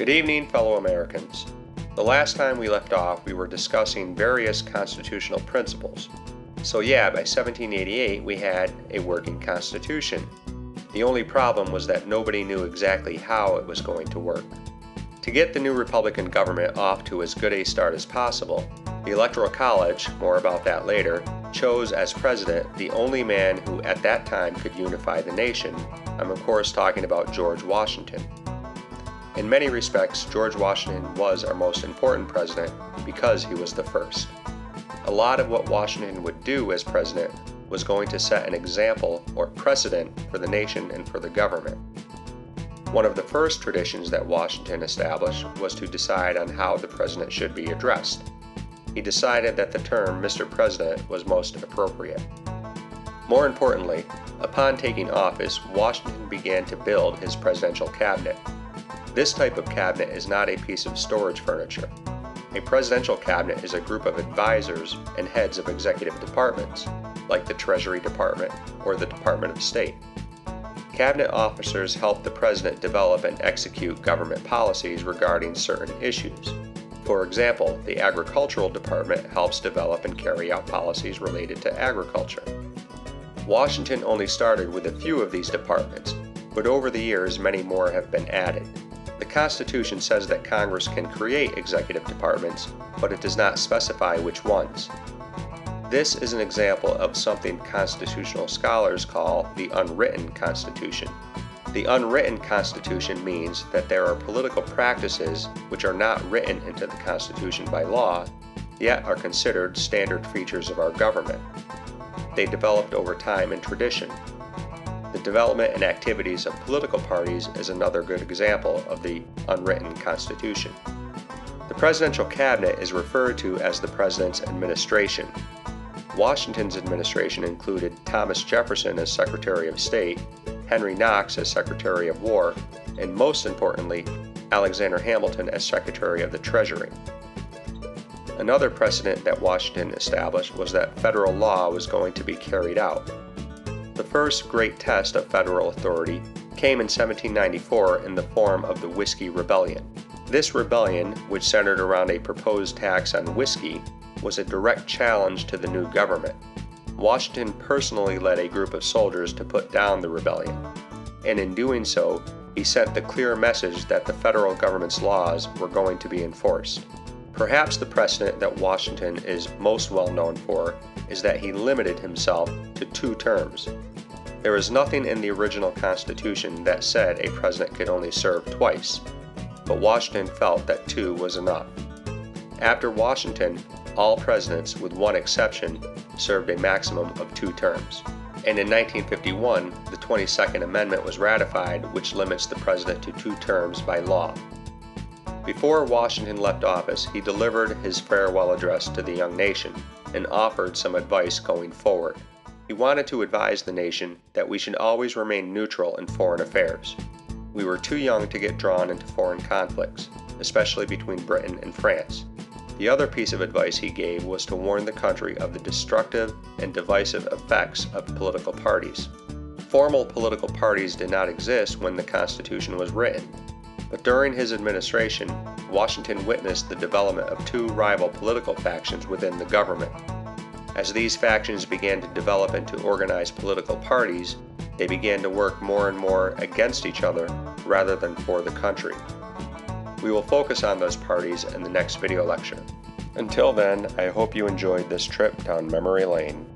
Good evening, fellow Americans. The last time we left off, we were discussing various constitutional principles. So yeah, by 1788 we had a working constitution. The only problem was that nobody knew exactly how it was going to work. To get the new Republican government off to as good a start as possible, the Electoral College, more about that later, chose as president the only man who at that time could unify the nation. I'm of course talking about George Washington. In many respects, George Washington was our most important president because he was the first. A lot of what Washington would do as president was going to set an example or precedent for the nation and for the government. One of the first traditions that Washington established was to decide on how the president should be addressed. He decided that the term Mr. President was most appropriate. More importantly, upon taking office, Washington began to build his presidential cabinet. This type of cabinet is not a piece of storage furniture. A presidential cabinet is a group of advisors and heads of executive departments, like the Treasury Department or the Department of State. Cabinet officers help the president develop and execute government policies regarding certain issues. For example, the Agricultural Department helps develop and carry out policies related to agriculture. Washington only started with a few of these departments, but over the years many more have been added. The Constitution says that Congress can create executive departments, but it does not specify which ones. This is an example of something constitutional scholars call the Unwritten Constitution. The Unwritten Constitution means that there are political practices which are not written into the Constitution by law, yet are considered standard features of our government. They developed over time and tradition. The development and activities of political parties is another good example of the Unwritten Constitution. The presidential cabinet is referred to as the president's administration. Washington's administration included Thomas Jefferson as Secretary of State, Henry Knox as Secretary of War, and most importantly, Alexander Hamilton as Secretary of the Treasury. Another precedent that Washington established was that federal law was going to be carried out. The first great test of federal authority came in 1794 in the form of the Whiskey Rebellion. This rebellion, which centered around a proposed tax on whiskey, was a direct challenge to the new government. Washington personally led a group of soldiers to put down the rebellion, and in doing so, he sent the clear message that the federal government's laws were going to be enforced. Perhaps the precedent that Washington is most well known for is that he limited himself to 2 terms. There is nothing in the original Constitution that said a president could only serve twice, but Washington felt that 2 was enough. After Washington, all presidents, with one exception, served a maximum of 2 terms. And in 1951, the 22nd Amendment was ratified, which limits the president to 2 terms by law. Before Washington left office, he delivered his farewell address to the young nation and offered some advice going forward. He wanted to advise the nation that we should always remain neutral in foreign affairs. We were too young to get drawn into foreign conflicts, especially between Britain and France. The other piece of advice he gave was to warn the country of the destructive and divisive effects of political parties. Formal political parties did not exist when the Constitution was written, but during his administration, Washington witnessed the development of 2 rival political factions within the government. As these factions began to develop into organized political parties, they began to work more and more against each other rather than for the country. We will focus on those parties in the next video lecture. Until then, I hope you enjoyed this trip down memory lane.